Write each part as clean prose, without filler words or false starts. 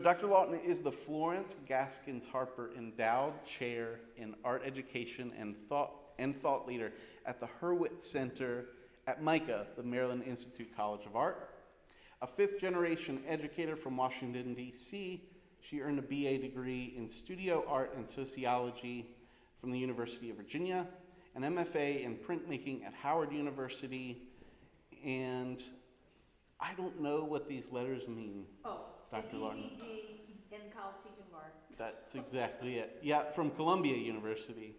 Dr. Lawton is the Florence Gaskins Harper Endowed Chair in Art Education and Thought Leader at the Hurwitz Center at MICA, the Maryland Institute College of Art. A fifth-generation educator from Washington, D.C., she earned a BA degree in studio art and sociology from the University of Virginia, an MFA in printmaking at Howard University, and I don't know what these letters mean. Dr. Lawton. In College Teaching of Art. That's exactly it. Yeah, from Columbia University.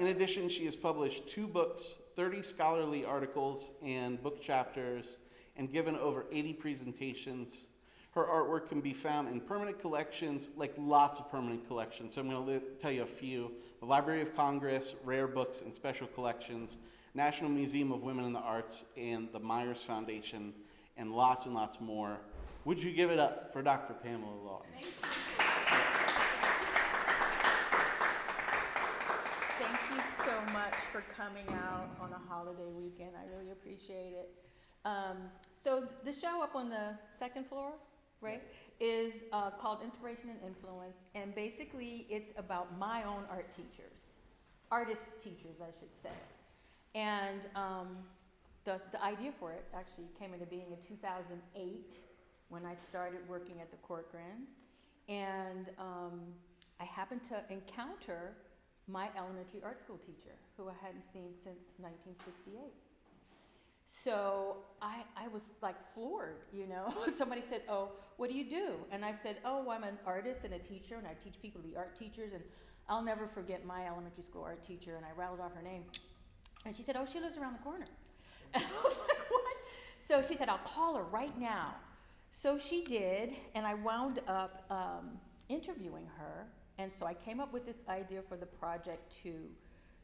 In addition, she has published 2 books, 30 scholarly articles and book chapters, and given over 80 presentations. Her artwork can be found in permanent collections, like lots of permanent collections. So I'm going to tell you a few. The Library of Congress, Rare Books and Special Collections, National Museum of Women in the Arts, and the Myers Foundation, and lots more. Would you give it up for Dr. Pamela Lawton? Thank you. Thank you so much for coming out on a holiday weekend. I really appreciate it. So the show up on the second floor, right, is called Inspiration and Influence, and basically it's about my own art teachers, artist teachers, I should say. And the idea for it actually came into being in 2008 when I started working at the Corcoran, and I happened to encounter my elementary art school teacher, who I hadn't seen since 1968. So I was like floored, you know. Somebody said, "Oh, what do you do?" And I said, "Oh, I'm an artist and a teacher, and I teach people to be art teachers." And I'll never forget my elementary school art teacher, and I rattled off her name. And she said, "Oh, she lives around the corner." And I was like, "What?" So she said, "I'll call her right now." So she did, and I wound up interviewing her. And so I came up with this idea for the project to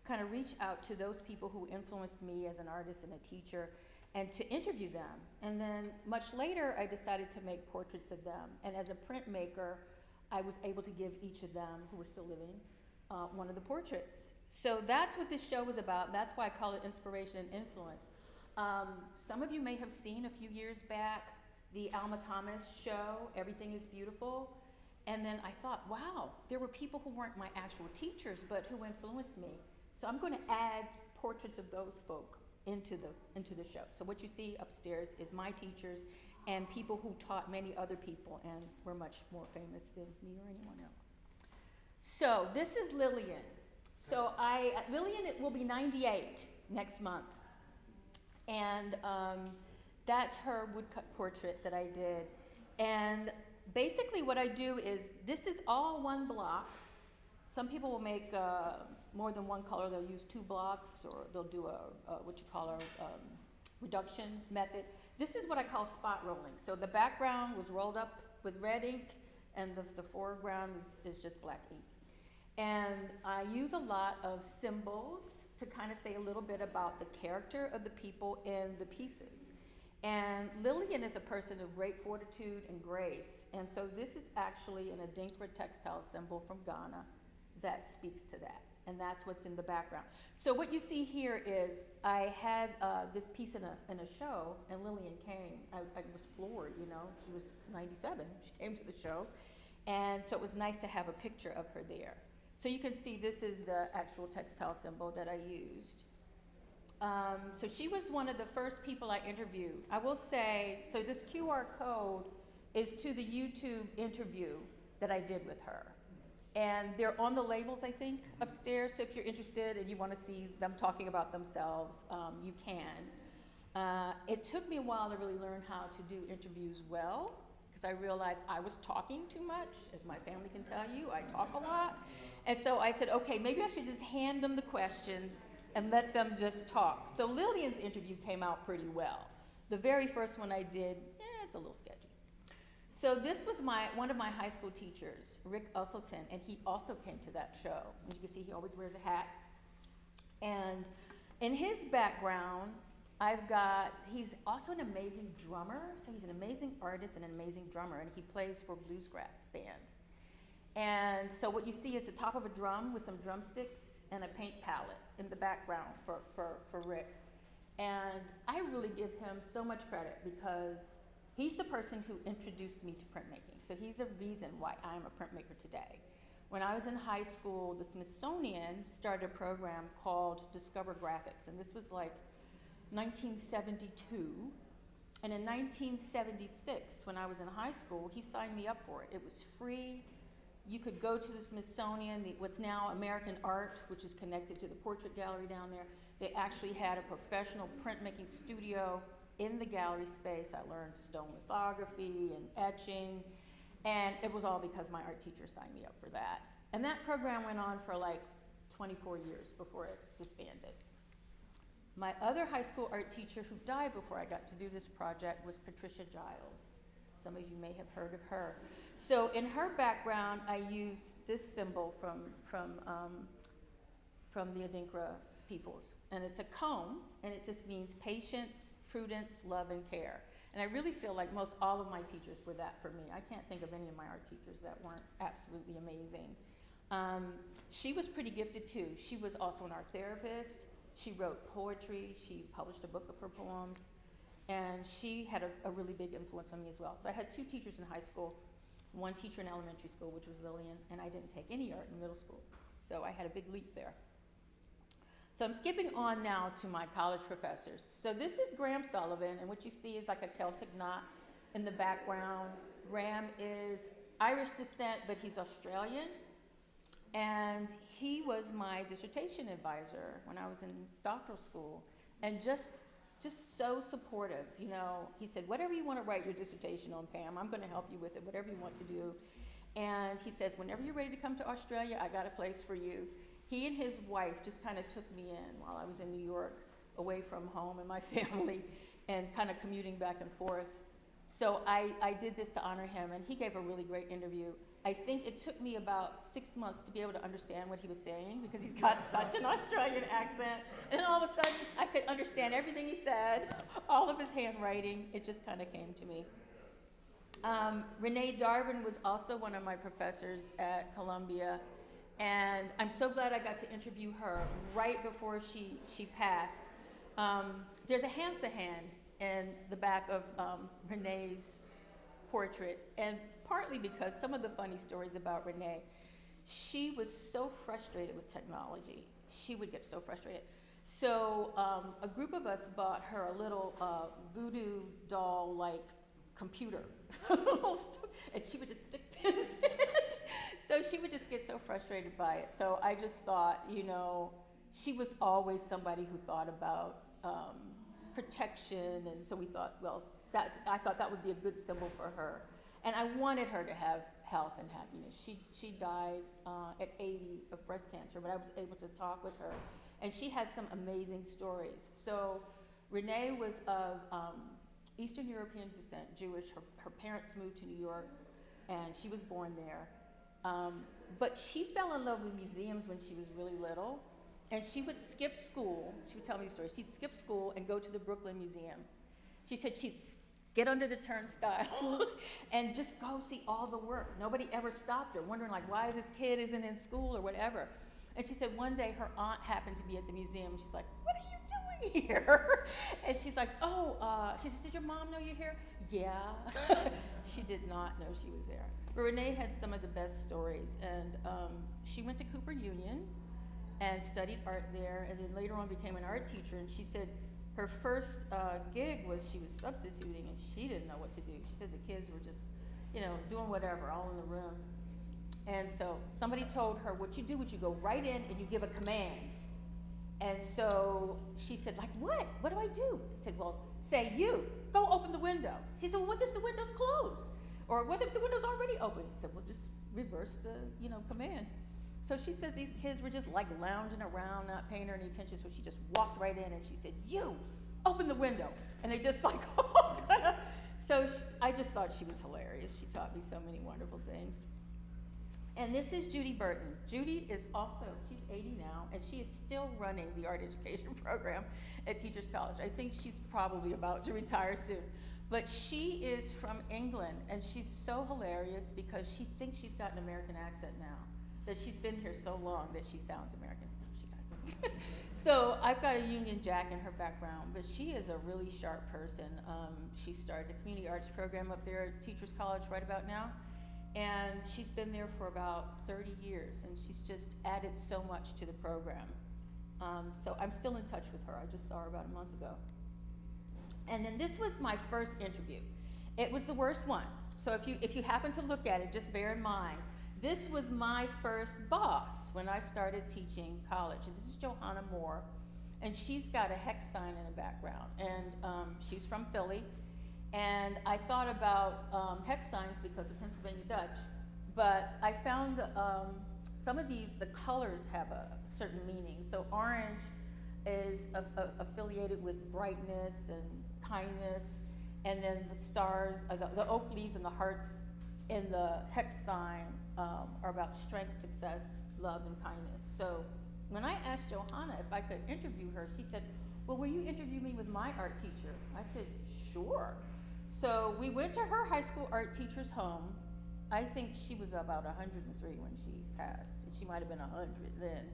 kind of reach out to those people who influenced me as an artist and a teacher, and to interview them. And then much later, I decided to make portraits of them. And as a printmaker, I was able to give each of them, who were still living, one of the portraits. So that's what this show was about. That's why I call it Inspiration and Influence. Some of you may have seen a few years back the Alma Thomas show, Everything is Beautiful. And then I thought, wow, there were people who weren't my actual teachers, but who influenced me. So I'm going to add portraits of those folk into the show. So what you see upstairs is my teachers and people who taught many other people and were much more famous than me or anyone else. So this is Lillian. So Lillian will be 98 next month. And that's her woodcut portrait that I did. And basically what I do is, this is all one block. Some people will make more than one color. They'll use 2 blocks, or they'll do what you call a reduction method. This is what I call spot rolling. So the background was rolled up with red ink, and the foreground is just black ink. And I use a lot of symbols to kind of say a little bit about the character of the people in the pieces. And Lillian is a person of great fortitude and grace. And so this is actually an Adinkra textile symbol from Ghana that speaks to that. And that's what's in the background. So what you see here is, I had this piece in a show, and Lillian came. I was floored, you know. She was 97. She came to the show. And so it was nice to have a picture of her there. So you can see this is the actual textile symbol that I used. So she was one of the first people I interviewed. I will say, so this QR code is to the YouTube interview that I did with her. And they're on the labels, I think, upstairs. So if you're interested and you want to see them talking about themselves, you can. It took me a while to really learn how to do interviews well, because I realized I was talking too much. As my family can tell you, I talk a lot. And so I said, okay, maybe I should just hand them the questions and let them just talk. So Lillian's interview came out pretty well. The very first one I did, it's a little sketchy. So this was one of my high school teachers, Rick Usselton, and he also came to that show. As you can see, he always wears a hat. And in his background, he's also an amazing drummer. So he's an amazing artist and an amazing drummer, and he plays for bluegrass bands. And so what you see is the top of a drum with some drumsticks and a paint palette in the background for Rick. And I really give him so much credit, because He's the person who introduced me to printmaking. So he's the reason why I'm a printmaker today. When I was in high school, the Smithsonian started a program called Discover Graphics, and this was like 1972. And in 1976, when I was in high school, he signed me up for it. It was free. You could go to the Smithsonian, what's now American Art, which is connected to the portrait gallery down there. They actually had a professional printmaking studio in the gallery space. I learned stone lithography and etching, and it was all because my art teacher signed me up for that. And that program went on for like 24 years before it disbanded. My other high school art teacher who died before I got to do this project was Patricia Giles. Some of you may have heard of her. So in her background, I used this symbol from the Adinkra peoples. And it's a comb, and it just means patience, prudence, love, and care. And I really feel like most all of my teachers were that for me. I can't think of any of my art teachers that weren't absolutely amazing. She was pretty gifted too. She was also an art therapist. She wrote poetry. She published a book of her poems. And she had a really big influence on me as well. So I had two teachers in high school, one teacher in elementary school, which was Lillian, and I didn't take any art in middle school. So I had a big leap there. So I'm skipping on now to my college professors. So this is Graham Sullivan, and what you see is like a Celtic knot in the background. Graham is Irish descent, but he's Australian. And he was my dissertation advisor when I was in doctoral school, and just so supportive. You know, he said, whatever you want to write your dissertation on, Pam, I'm going to help you with it, whatever you want to do. And he says, whenever you're ready to come to Australia, I got a place for you. He and his wife just kind of took me in while I was in New York, away from home and my family, and kind of commuting back and forth. So I did this to honor him, and he gave a really great interview. I think it took me about 6 months to be able to understand what he was saying, because he's got such an Australian accent. And all of a sudden, I could understand everything he said, all of his handwriting. It just kind of came to me. Renee Darwin was also one of my professors at Columbia. And I'm so glad I got to interview her right before she passed. There's a hamster hand in the back of Renee's portrait, and partly because some of the funny stories about Renee, she was so frustrated with technology. She would get so frustrated. So a group of us bought her a little voodoo doll-like computer, and she would just stick pins in it. So she would just get so frustrated by it. So I just thought, you know, she was always somebody who thought about protection, and so we thought, well, I thought that would be a good symbol for her. And I wanted her to have health and happiness. She died at 80 of breast cancer, but I was able to talk with her, and she had some amazing stories. So Renee was of Eastern European descent, Jewish. Her parents moved to New York, and she was born there. But she fell in love with museums when she was really little, and she would skip school. She would tell me the story. She'd skip school and go to the Brooklyn Museum. She said she'd get under the turnstile and just go see all the work. Nobody ever stopped her, wondering like, why this kid isn't in school or whatever. And she said one day her aunt happened to be at the museum. She's like, what are you doing here? And she's like, she said, did your mom know you're here? Yeah. She did not know she was there. But Renee had some of the best stories, and she went to Cooper Union and studied art there, and then later on became an art teacher. And she said her first gig was she was substituting, and she didn't know what to do. She said the kids were just, you know, doing whatever, all in the room. And so somebody told her, what you do is you go right in and you give a command. And so she said, like, what? What do I do? I said, well, say you, go open the window. She said, well, what if the window's closed? Or what if the window's already open? She said, well, just reverse the, command. So she said these kids were just like lounging around, not paying her any attention. So she just walked right in and she said, you, open the window. And they just like, So I just thought she was hilarious. She taught me so many wonderful things. And this is Judy Burton. Judy is also, she's 80 now, and she is still running the art education program at Teachers College. I think she's probably about to retire soon. But she is from England, and she's so hilarious because she thinks she's got an American accent now, that she's been here so long that she sounds American. No, she doesn't. So I've got a Union Jack in her background, but she is a really sharp person. She started a community arts program up there at Teachers College right about now, and she's been there for about 30 years, and she's just added so much to the program. So I'm still in touch with her. I just saw her about a month ago. And then this was my first interview. It was the worst one. So if you happen to look at it, just bear in mind, this was my first boss when I started teaching college. And this is Johanna Moore, and she's got a hex sign in the background. And she's from Philly. And I thought about hex signs because of Pennsylvania Dutch, but I found some of these, the colors have a certain meaning. So orange is affiliated with brightness and kindness, and then the stars, the oak leaves and the hearts in the hex sign are about strength, success, love, and kindness. So when I asked Johanna if I could interview her, she said, well, will you interview me with my art teacher? I said, sure. So we went to her high school art teacher's home. I think she was about 103 when she passed, and she might have been 100 then.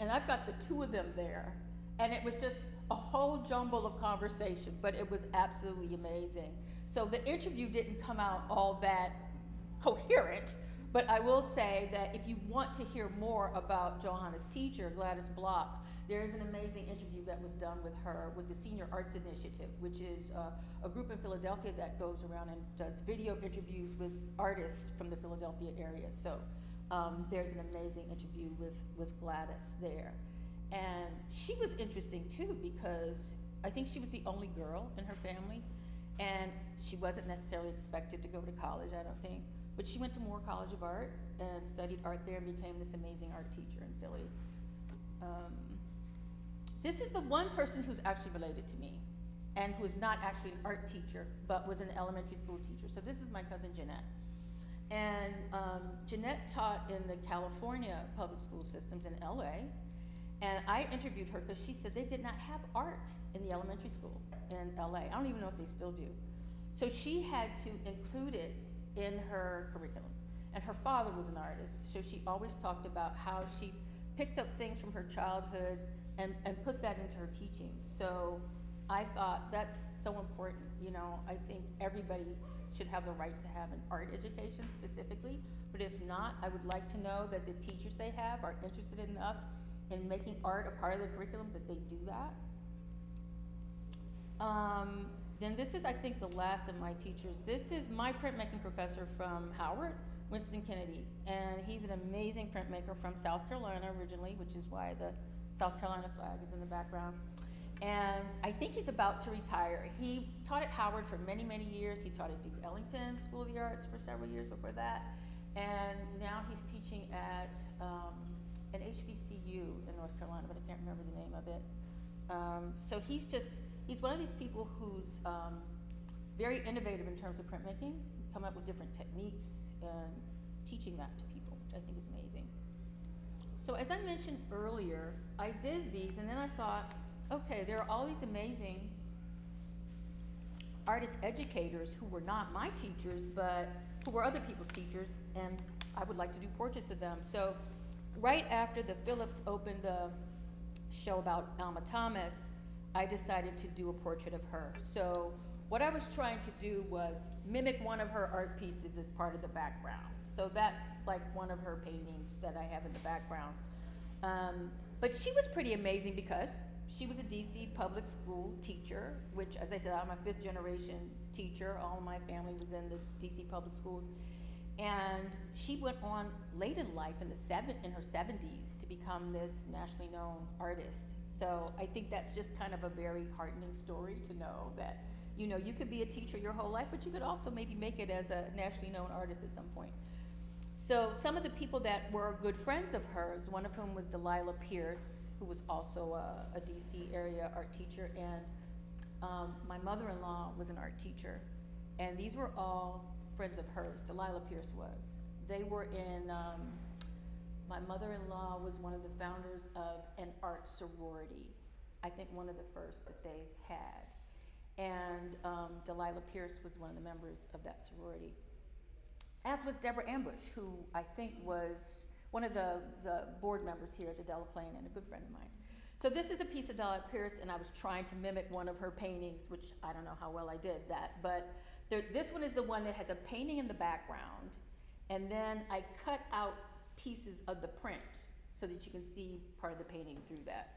And I've got the two of them there, and it was just a whole jumble of conversation, but it was absolutely amazing. So the interview didn't come out all that coherent, but I will say that if you want to hear more about Johanna's teacher, Gladys Block, there is an amazing interview that was done with her with the Senior Arts Initiative, which is a group in Philadelphia that goes around and does video interviews with artists from the Philadelphia area. So there's an amazing interview with Gladys there. And she was interesting too, because I think she was the only girl in her family, and she wasn't necessarily expected to go to college, I don't think, but she went to Moore College of Art and studied art there and became this amazing art teacher in Philly. This is the one person who's actually related to me, and who is not actually an art teacher, but was an elementary school teacher. So this is my cousin Jeanette. And Jeanette taught in the California public school systems in LA. And I interviewed her because she said they did not have art in the elementary school in LA. I don't even know if they still do. So she had to include it in her curriculum. And her father was an artist, so she always talked about how she picked up things from her childhood and put that into her teaching. So I thought that's so important. You know, I think everybody should have the right to have an art education specifically, but if not, I would like to know that the teachers they have are interested enough in making art a part of the curriculum that they do that. Then this is, I think, the last of my teachers. This is my printmaking professor from Howard, Winston Kennedy, and he's an amazing printmaker from South Carolina originally, which is why the South Carolina flag is in the background. And I think he's about to retire. He taught at Howard for many, many years. He taught at Duke Ellington School of the Arts for several years before that. And now he's teaching at an HBCU in North Carolina, but I can't remember the name of it. So he's one of these people who's very innovative in terms of printmaking, come up with different techniques and teaching that to people, which I think is amazing. So as I mentioned earlier, I did these, and then I thought, okay, there are all these amazing artist educators who were not my teachers, but who were other people's teachers, and I would like to do portraits of them. So right after the Phillips opened a show about Alma Thomas, I decided to do a portrait of her. So what I was trying to do was mimic one of her art pieces as part of the background. So that's like one of her paintings that I have in the background. But she was pretty amazing because she was a DC public school teacher, which, as I said, I'm a fifth generation teacher. All of my family was in the DC public schools. And she went on late in life in her 70s to become this nationally known artist. So I think that's just kind of a very heartening story to know that, you know, you could be a teacher your whole life, but you could also maybe make it as a nationally known artist at some point. So some of the people that were good friends of hers, one of whom was Delilah Pierce, who was also a DC area art teacher, and my mother-in-law was an art teacher. And these were all friends of hers. Delilah Pierce was. They were in, my mother-in-law was one of the founders of an art sorority. I think one of the first that they've had. And Delilah Pierce was one of the members of that sorority. As was Deborah Ambush, who I think was one of the board members here at the Delaplane and a good friend of mine. So this is a piece of Delight Pierce, and I was trying to mimic one of her paintings, which I don't know how well I did that, but this one is the one that has a painting in the background, and then I cut out pieces of the print so that you can see part of the painting through that.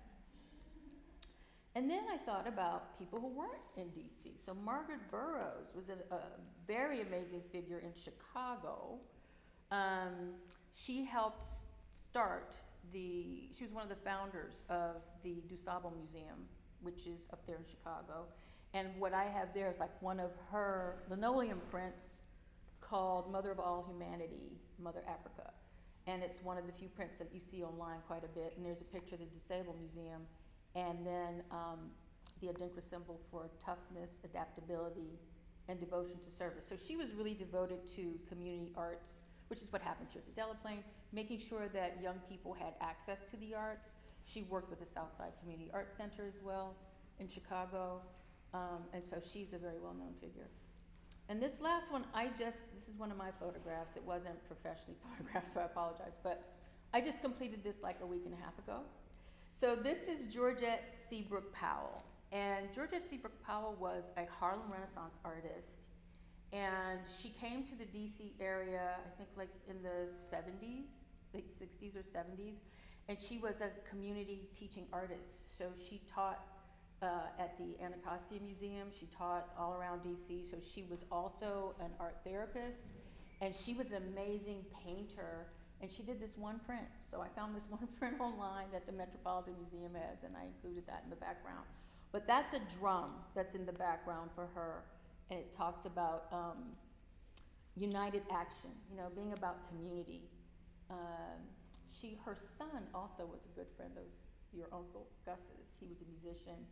And then I thought about people who weren't in DC. So Margaret Burroughs was a very amazing figure in Chicago. She helped start she was one of the founders of the DuSable Museum, which is up there in Chicago. And what I have there is like one of her linoleum prints called Mother of All Humanity, Mother Africa. And it's one of the few prints that you see online quite a bit. And there's a picture of the Disabled Museum. And then the Adinkra symbol for toughness, adaptability, and devotion to service. So she was really devoted to community arts, which is what happens here at the Delaplane, making sure that young people had access to the arts. She worked with the Southside Community Arts Center as well in Chicago. And so she's a very well-known figure. And this last one, this is one of my photographs. It wasn't professionally photographed, so I apologize. But I just completed this like a week and a half ago. So this is Georgette Seabrook Powell. And Georgette Seabrook Powell was a Harlem Renaissance artist. And she came to the DC area, I think like in the 70s, late 60s or 70s. And she was a community teaching artist. So she taught at the Anacostia Museum. She taught all around DC. So she was also an art therapist. And she was an amazing painter. And she did this one print. So I found this one print online that the Metropolitan Museum has, and I included that in the background. But that's a drum that's in the background for her. And it talks about united action, being about community. Her son also was a good friend of your uncle Gus's. He was a musician.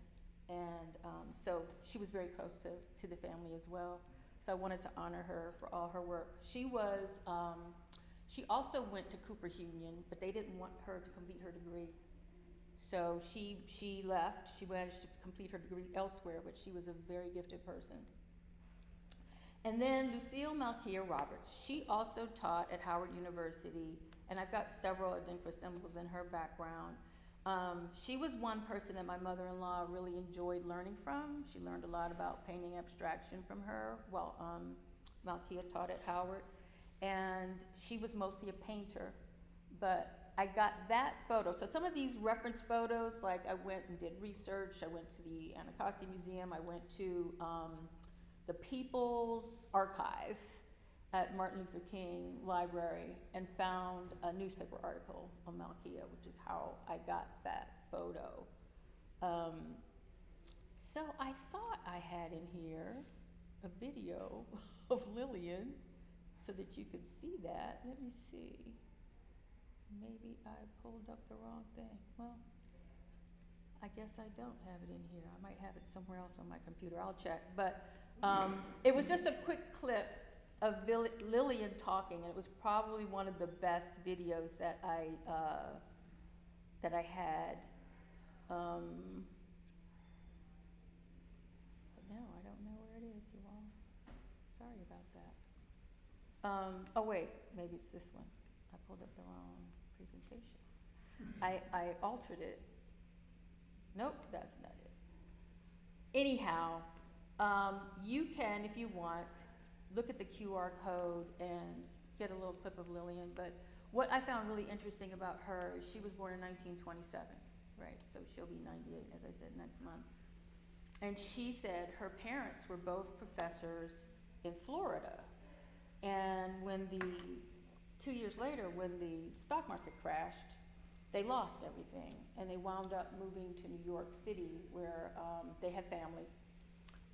And so she was very close to the family as well. So I wanted to honor her for all her work. She also went to Cooper Union, but they didn't want her to complete her degree. So she left. She managed to complete her degree elsewhere, but she was a very gifted person. And then Lucille Malkia Roberts. She also taught at Howard University, and I've got several Adinkra symbols in her background. She was one person that my mother-in-law really enjoyed learning from. She learned a lot about painting abstraction from her while Malkia taught at Howard. And she was mostly a painter, but I got that photo. So some of these reference photos, like I went and did research. I went to the Anacostia Museum. I went to the People's Archive at Martin Luther King Library and found a newspaper article on Malkia, which is how I got that photo. So I thought I had in here a video of Lillian so that you could see that. Let me see. Maybe I pulled up the wrong thing. Well, I guess I don't have it in here. I might have it somewhere else on my computer. I'll check. But it was just a quick clip of Lillian talking, and it was probably one of the best videos that I had. But no, I don't know where it is, you all. Sorry about that. Oh wait, maybe it's this one. I pulled up the wrong presentation. I altered it. Nope, that's not it. Anyhow, you can, if you want, look at the QR code and get a little clip of Lillian. But what I found really interesting about her is she was born in 1927, right? So she'll be 98, as I said, next month. And she said her parents were both professors in Florida. And 2 years later, when the stock market crashed, they lost everything. And they wound up moving to New York City where they had family.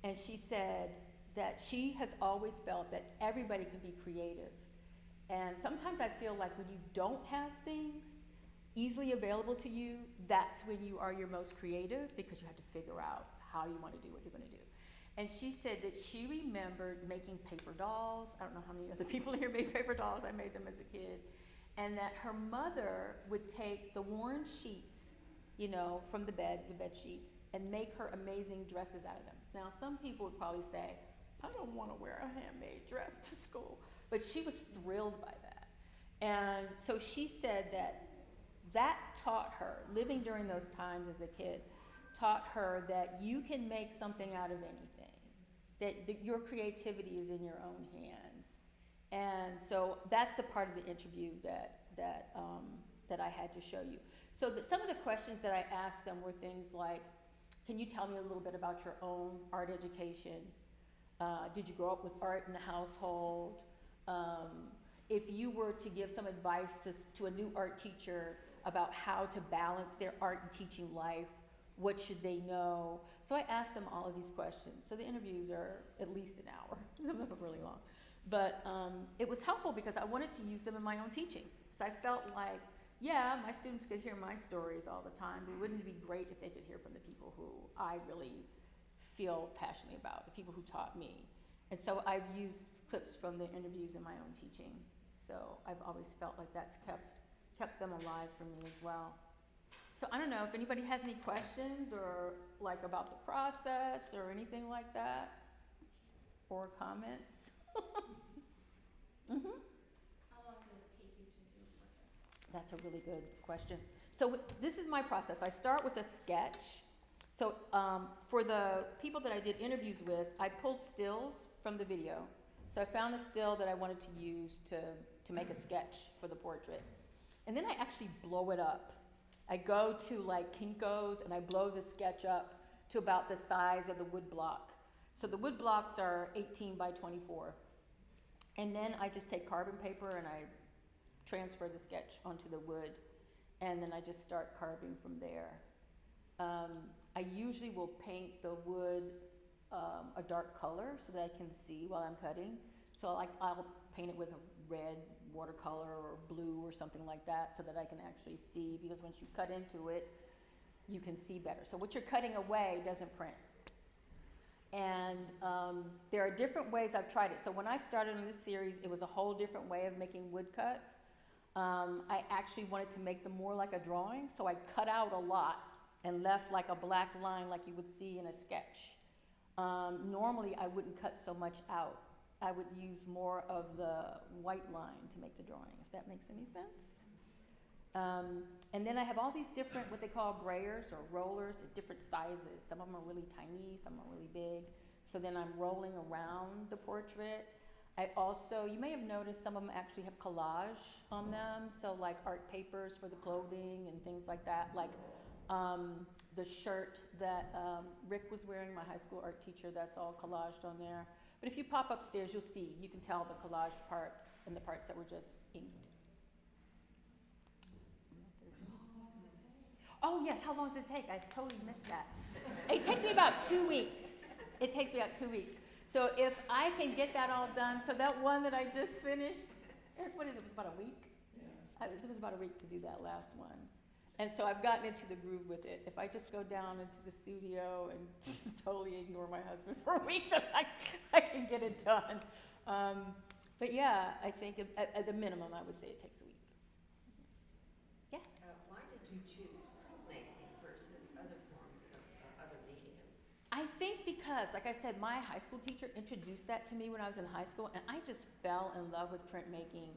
And she said that she has always felt that everybody can be creative. And sometimes I feel like when you don't have things easily available to you, that's when you are your most creative, because you have to figure out how you want to do what you're going to do. And she said that she remembered making paper dolls. I don't know how many other people here made paper dolls. I made them as a kid. And that her mother would take the worn sheets, from the bed sheets, and make her amazing dresses out of them. Now, some people would probably say, I don't want to wear a handmade dress to school. But she was thrilled by that. And so she said that that taught her, living during those times as a kid, taught her that you can make something out of anything, that your creativity is in your own hands. And so that's the part of the interview that I had to show you. So some of the questions that I asked them were things like, can you tell me a little bit about your own art education? Did you grow up with art in the household? If you were to give some advice to a new art teacher about how to balance their art and teaching life, what should they know? So I asked them all of these questions. So the interviews are at least an hour. Some of them are really long. But it was helpful because I wanted to use them in my own teaching. So I felt like, yeah, my students could hear my stories all the time, but wouldn't it be great if they could hear from the people who I really feel passionately about, the people who taught me. And so I've used clips from the interviews in my own teaching. So I've always felt like that's kept them alive for me as well. So I don't know if anybody has any questions or like about the process or anything like that, or comments. Mm-hmm. How long does it take you to do a portrait? That's a really good question. So this is my process. I start with a sketch. So for the people that I did interviews with, I pulled stills from the video. So I found a still that I wanted to use to make a sketch for the portrait. And then I actually blow it up. I go to like Kinko's and I blow the sketch up to about the size of the wood block. So the wood blocks are 18 by 24. And then I just take carbon paper and I transfer the sketch onto the wood. And then I just start carving from there. I usually will paint the wood a dark color so that I can see while I'm cutting. So I'll paint it with a red watercolor or blue or something like that so that I can actually see, because once you cut into it, you can see better. So what you're cutting away doesn't print. And there are different ways I've tried it. So when I started on this series, it was a whole different way of making woodcuts. I actually wanted to make them more like a drawing, so I cut out a lot and left like a black line like you would see in a sketch. Normally, I wouldn't cut so much out. I would use more of the white line to make the drawing, if that makes any sense. And then I have all these different, what they call brayers or rollers at different sizes. Some of them are really tiny, some are really big. So then I'm rolling around the portrait. I also, you may have noticed some of them actually have collage on them. So like art papers for the clothing and things like that. Like the shirt that Rick was wearing, my high school art teacher, that's all collaged on there. But if you pop upstairs, you'll see, you can tell the collage parts and the parts that were just inked. Oh yes, how long does it take? I totally missed that. It takes me about 2 weeks. It takes me about 2 weeks. So if I can get that all done, so that one that I just finished, Eric, what is it, it was about a week? Yeah. It was about a week to do that last one. And so I've gotten into the groove with it. If I just go down into the studio and just totally ignore my husband for a week, then I can get it done. But yeah, I think at the minimum, I would say it takes a week. Yes? Why did you choose printmaking versus other forms of other mediums? I think because, like I said, my high school teacher introduced that to me when I was in high school, and I just fell in love with printmaking.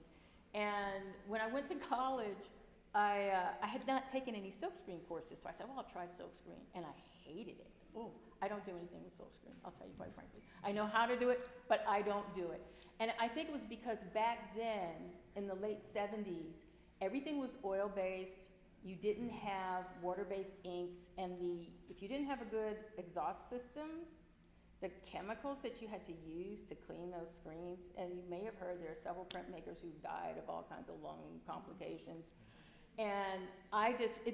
And when I went to college, I had not taken any silkscreen courses, so I said, well, I'll try silkscreen, and I hated it. Oh, I don't do anything with silkscreen, I'll tell you quite frankly. I know how to do it, but I don't do it. And I think it was because back then, in the late 70s, everything was oil-based, you didn't have water-based inks, and if you didn't have a good exhaust system, the chemicals that you had to use to clean those screens, and you may have heard there are several printmakers who died of all kinds of lung complications. And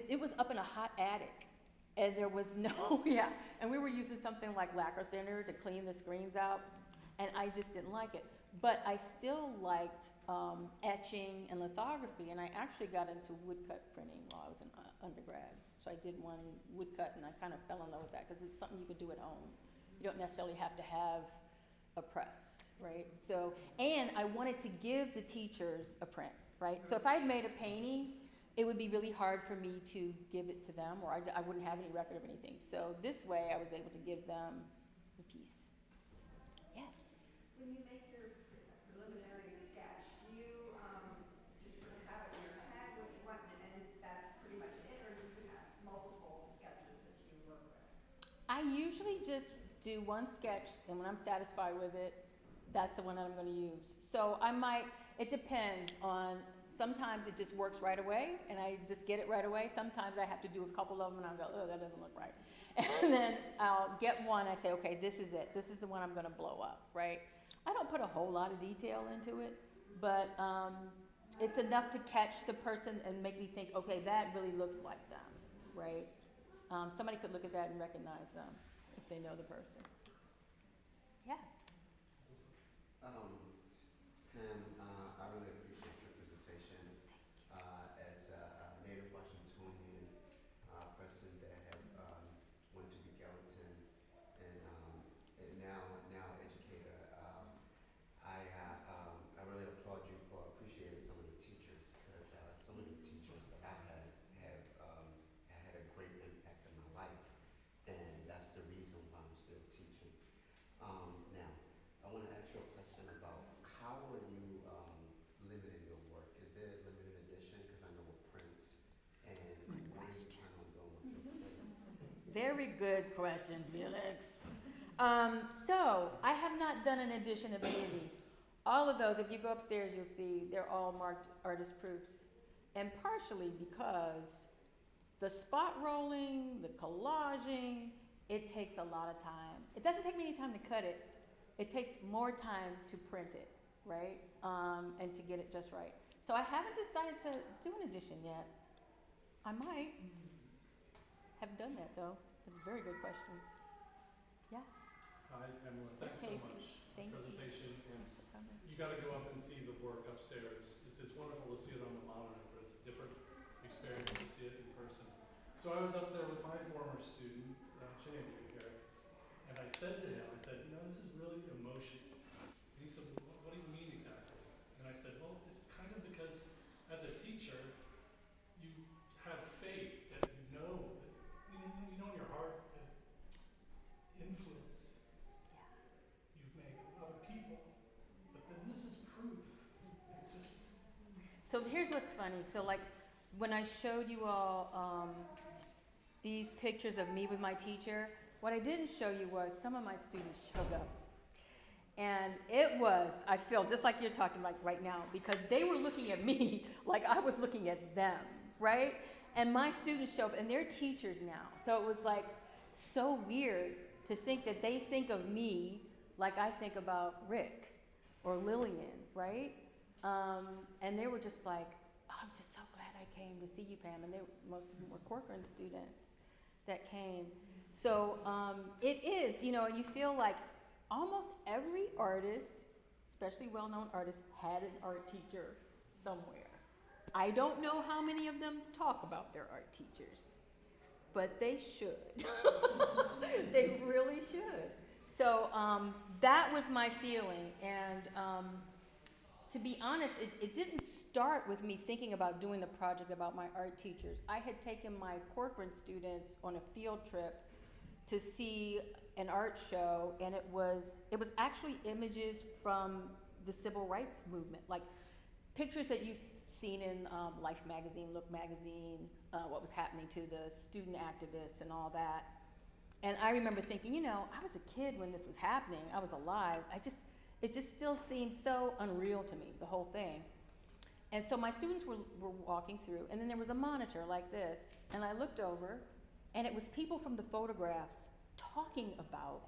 it was up in a hot attic, and there was no, and we were using something like lacquer thinner to clean the screens out, and I just didn't like it. But I still liked etching and lithography, and I actually got into woodcut printing while I was in undergrad. So I did one woodcut, and I kind of fell in love with that because it's something you could do at home. You don't necessarily have to have a press, right? So, and I wanted to give the teachers a print, right? So if I had made a painting, it would be really hard for me to give it to them, or I wouldn't have any record of anything. So this way, I was able to give them the piece. Yes? When you make your preliminary sketch, do you just sort of have it in your head what you want, and that's usually just do one sketch, and when I'm satisfied with it, that's the one that I'm gonna use. So I might, it depends on, sometimes it just works right away, and I just get it right away. Sometimes I have to do a couple of them, and I'll go, oh, that doesn't look right. And then I'll get one, I say, okay, this is it. This is the one I'm gonna blow up, right? I don't put a whole lot of detail into it, but it's enough to catch the person and make me think, okay, that really looks like them, right? Somebody could look at that and recognize them if they know the person. Yes. Pam, I really appreciate your presentation. As a native Washingtonian person that have went to the Gallatin and now educator, I really applaud you for appreciating some of the teachers, because some of the teachers that I had a great impact in my life, and that's the reason why I'm still teaching. Now, I want to ask you a question about how are you limiting your work? Is there a limited edition? Because I know with prints, and what are you planning on doing with your prints? Very good question, Felix. So I have not done an edition of any of these. All of those, if you go upstairs, you'll see they're all marked artist proofs. And partially because the spot rolling, the collaging, it takes a lot of time. It doesn't take me any time to cut it. It takes more time to print it, right? And to get it just right. So I haven't decided to do an edition yet. I might. Haven't done that though. That's a very good question. Yes? Hi, Pamela. Thanks so Casey. much Thank for the you. presentation. And Thanks for coming. you got to go up and see the work upstairs. It's wonderful to see it on the monitor, but it's a different experience to see it in person. So I was up there with my former student, Chinny here, and I said to him, you know, this is really emotional. And he said, well, what do you mean exactly? And I said, well, it's kind of because as a teacher, you have faith that you know in your heart that influence you've made with other people. But then this is proof. It just So here's what's funny. So like when I showed you all these pictures of me with my teacher, what I didn't show you was some of my students showed up. And it was, I feel just like you're talking like right now, because they were looking at me like I was looking at them, right? And my students show up and they're teachers now. So it was like so weird to think that they think of me like I think about Rick or Lillian, right? And they were just like, oh, I'm just so glad I came to see you, Pam. And most of them were Corcoran students that came. So it is, you know, and you feel like almost every artist, especially well-known artists, had an art teacher somewhere. I don't know how many of them talk about their art teachers, but they should. They really should. So that was my feeling. And to be honest, it didn't start with me thinking about doing the project about my art teachers. I had taken my Corcoran students on a field trip to see an art show, and it was actually images from the civil rights movement, like pictures that you've seen in Life magazine, Look magazine, what was happening to the student activists and all that. And I remember thinking, you know, I was a kid when this was happening. I was alive. It just still seemed so unreal to me, the whole thing. And so my students were walking through, and then there was a monitor like this, and I looked over, and it was people from the photographs talking about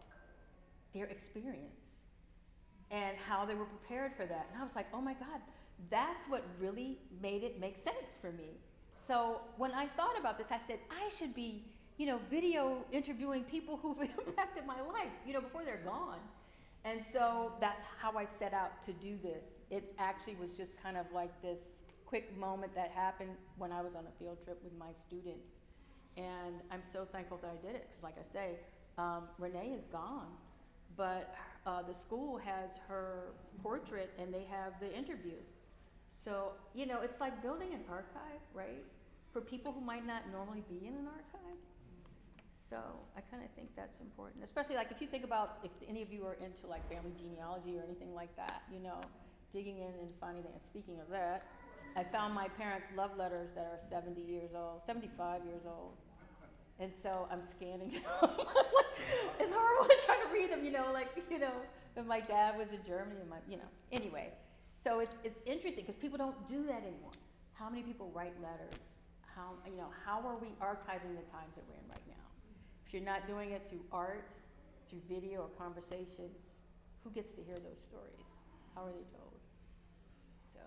their experience and how they were prepared for that. And I was like, oh my God, that's what really made it make sense for me. So when I thought about this, I said, I should be, you know, video interviewing people who've impacted my life, you know, before they're gone. And so that's how I set out to do this. It actually was just kind of like this quick moment that happened when I was on a field trip with my students. And I'm so thankful that I did it, because like I say, Renee is gone, but the school has her portrait and they have the interview. So, you know, it's like building an archive, right? For people who might not normally be in an archive. So I kind of think that's important, especially like if you think about if any of you are into like family genealogy or anything like that, you know, digging in and finding that. Speaking of that, I found my parents' love letters that are 70 years old, 75 years old. And so I'm scanning them. It's horrible trying to read them, and my dad was in Germany and anyway. So it's interesting because people don't do that anymore. How many people write letters? How are we archiving the times that we're in right now? If you're not doing it through art, through video or conversations, who gets to hear those stories? How are they told? So,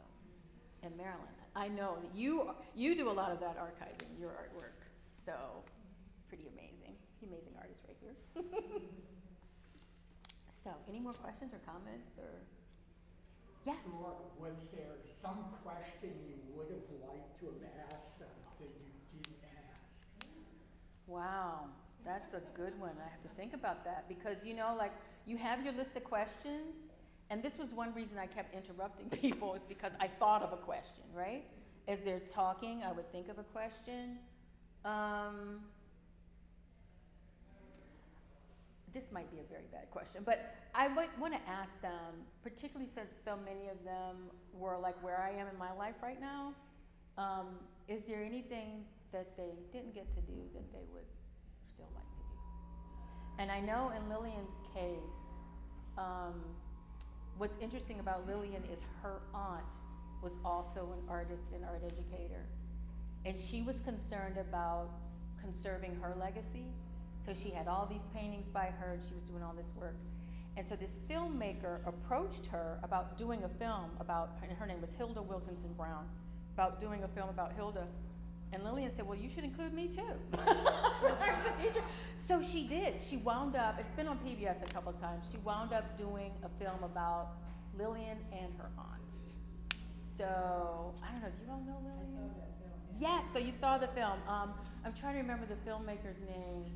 and Marilyn, I know that you do a lot of that archiving, your artwork. So, pretty amazing. Amazing artist right here. So, any more questions or comments or? Yes? Or was there some question you would have liked to have asked that you didn't ask? Wow, that's a good one. I have to think about that because, you have your list of questions, and this was one reason I kept interrupting people is because I thought of a question, right? As they're talking, I would think of a question. This might be a very bad question, but I would want to ask them, particularly since so many of them were like where I am in my life right now, is there anything that they didn't get to do that they would still like to do? And I know in Lillian's case, what's interesting about Lillian is her aunt was also an artist and art educator. And she was concerned about conserving her legacy. So she had all these paintings by her and she was doing all this work. And so this filmmaker approached her about doing a film about, and her name was Hilda Wilkinson Brown, about doing a film about Hilda. And Lillian said, well, you should include me too. I was a teacher. So she did. She wound up, it's been on PBS a couple of times, she wound up doing a film about Lillian and her aunt. So, I don't know, do you all know Lillian? I saw that film. Yes, so you saw the film. I'm trying to remember the filmmaker's name.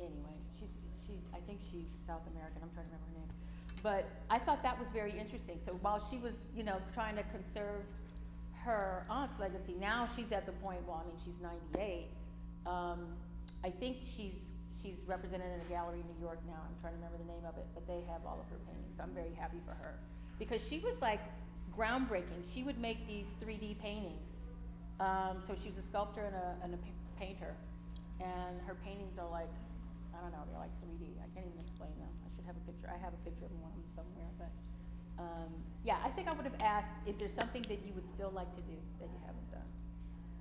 Anyway, I think she's South American, I'm trying to remember her name. But I thought that was very interesting. So while she was, trying to conserve her aunt's legacy, now she's at the point, she's 98. I think she's represented in a gallery in New York now. I'm trying to remember the name of it, but they have all of her paintings. So I'm very happy for her. Because she was like groundbreaking. She would make these 3D paintings. So she was a sculptor and a painter. And her paintings are like, I don't know, they're like 3D. I can't even explain them. I should have a picture. I have a picture of one of them somewhere. But yeah, I think I would have asked, is there something that you would still like to do that you haven't done?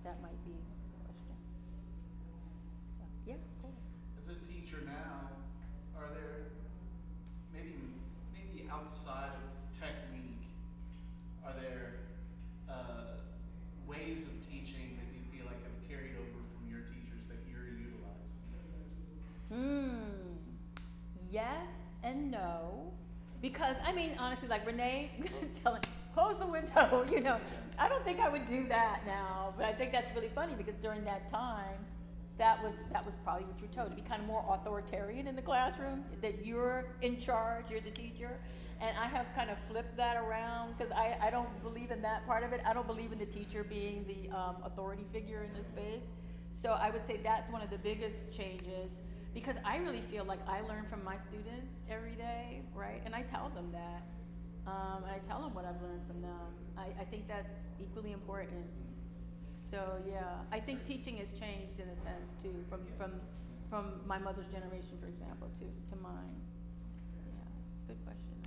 That might be a question. So, yeah, cool. As a teacher now, are there maybe outside of technique, are there ways of teaching that you feel like have carried over from your teachers that you're utilizing? Yes and no. Because, honestly, like Renee telling, close the window, I don't think I would do that now. But I think that's really funny because during that time, that was probably what you were told, to be kind of more authoritarian in the classroom, that you're in charge, you're the teacher. And I have kind of flipped that around because I don't believe in that part of it. I don't believe in the teacher being the authority figure in this space. So I would say that's one of the biggest changes because I really feel like I learn from my students every day, right? And I tell them that. And I tell them what I've learned from them. I think that's equally important. So yeah, I think teaching has changed in a sense too, from my mother's generation, for example, to mine. Yeah, good question.